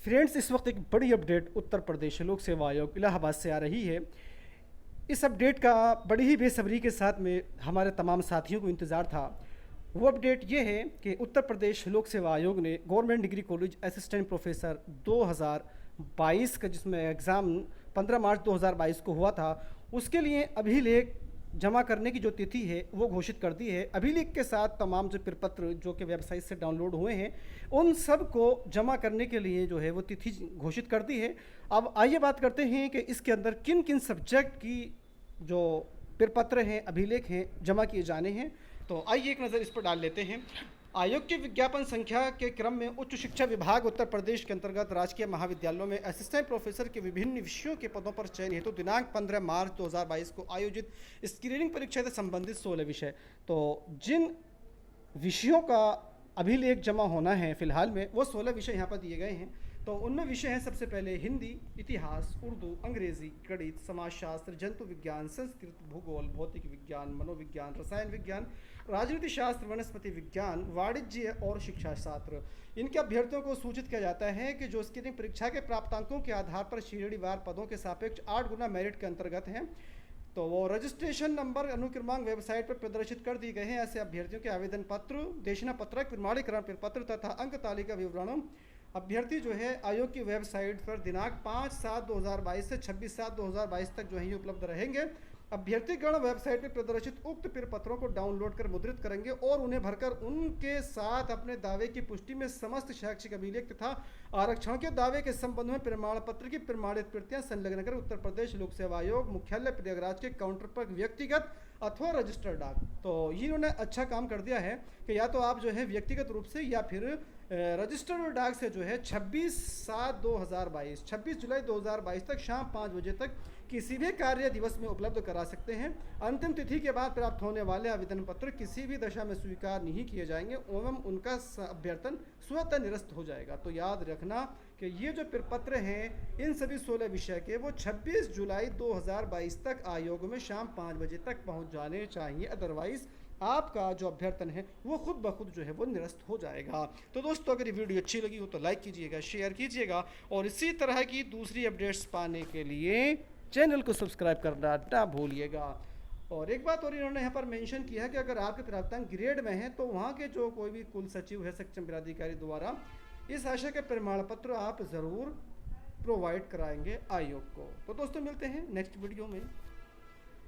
Friends, इस वक्त एक बड़ी अपडेट उत्तर प्रदेश लोक सेवा आयोग इलाहाबाद से आ रही है। इस अपडेट का बड़ी ही बेसब्री के साथ में हमारे तमाम साथियों को इंतज़ार था। वो अपडेट ये है कि उत्तर प्रदेश लोक सेवा आयोग ने government degree college assistant professor 2022 का, जिसमें एग्ज़ाम 15 मार्च 2022 को हुआ था, उसके लिए अभिलेख जमा करने की जो तिथि है वो घोषित कर दी है। अभिलेख के साथ तमाम जो प्रपत्र जो कि वेबसाइट से डाउनलोड हुए हैं, उन सब को जमा करने के लिए जो है वो तिथि घोषित कर दी है। अब आइए बात करते हैं कि इसके अंदर किन किन सब्जेक्ट की जो प्रपत्र हैं, अभिलेख हैं, जमा किए जाने हैं। तो आइए एक नज़र इस पर डाल लेते हैं। आयोग के विज्ञापन संख्या के क्रम में उच्च शिक्षा विभाग उत्तर प्रदेश के अंतर्गत राजकीय महाविद्यालयों में असिस्टेंट प्रोफेसर के विभिन्न विषयों के पदों पर चयन हेतु दिनांक 15 मार्च 2022 को आयोजित स्क्रीनिंग परीक्षा से संबंधित 16 विषय, तो जिन विषयों का अभिलेख जमा होना है फिलहाल में, वो 16 विषय यहाँ पर दिए गए हैं। तो उनमें विषय हैं सबसे पहले हिंदी, इतिहास, उर्दू, अंग्रेजी, गणित, समाजशास्त्र, जंतु विज्ञान, संस्कृत, भूगोल, भौतिक विज्ञान, मनोविज्ञान, रसायन विज्ञान, राजनीति शास्त्र, वनस्पति विज्ञान, वाणिज्य और शिक्षा शास्त्र। इनके अभ्यर्थियों को सूचित किया जाता है कि जो स्क्रीनिंग परीक्षा के प्राप्तांकों के आधार पर श्रेणीवार पदों के सापेक्ष 8 गुना मेरिट के अंतर्गत हैं, तो वो रजिस्ट्रेशन नंबर अनुक्रमांक वेबसाइट पर प्रदर्शित कर दिए गए हैं। ऐसे अभ्यर्थियों के आवेदन पत्र, देशना पत्रक, प्रमाणीकरण प्रपत्र तथा अंक तालिका विवरण अभ्यर्थी जो है आयोग की वेबसाइट पर दिनांक 5/7/2022 से 26/7/2022 तक जो है ये उपलब्ध रहेंगे। अभ्यर्थीगण वेबसाइट पर प्रदर्शित उक्त प्रपत्रों को डाउनलोड कर मुद्रित करेंगे और उन्हें भरकर उनके साथ अपने दावे की पुष्टि में समस्त शैक्षिक अभिलेख तथा आरक्षण के दावे के संबंध में प्रमाण पत्र की प्रमाणित प्रतियां संलग्न कर उत्तर प्रदेश लोक सेवा आयोग मुख्यालय प्रयागराज के काउंटर पर व्यक्तिगत अथवा रजिस्टर्ड डाक। तो ये इन्होंने अच्छा काम कर दिया है कि या तो आप जो है व्यक्तिगत रूप से या फिर रजिस्टर्ड डाक से जो है 26 जुलाई 2022 तक शाम 5 बजे तक किसी भी कार्य दिवस में उपलब्ध करा सकते हैं। अंतिम तिथि के बाद प्राप्त होने वाले आवेदन पत्र किसी भी दशा में स्वीकार नहीं किए जाएंगे एवं उनका अभ्यर्थन स्वतः निरस्त हो जाएगा। तो याद रखना कि ये जो प्रपत्र हैं इन सभी 16 विषय के, वो 26 जुलाई 2022 तक आयोग में शाम 5 बजे तक पहुंच जाने चाहिए, अदरवाइज आपका जो अभ्यर्थन है वो खुद ब खुद जो है वो निरस्त हो जाएगा। तो दोस्तों, अगर ये वीडियो अच्छी लगी हो तो लाइक कीजिएगा, शेयर कीजिएगा और इसी तरह की दूसरी अपडेट्स पाने के लिए चैनल को सब्सक्राइब करना ना भूलिएगा। और एक बात और इन्होंने यहाँ पर मेंशन किया है कि अगर आपके प्राप्तांक ग्रेड में हैं तो वहाँ के जो कोई भी कुल सचिव है सक्षम पदाधिकारी द्वारा इस आशय के प्रमाण पत्र आप ज़रूर प्रोवाइड कराएंगे आयोग को। तो दोस्तों, मिलते हैं नेक्स्ट वीडियो में।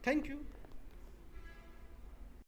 Thank you.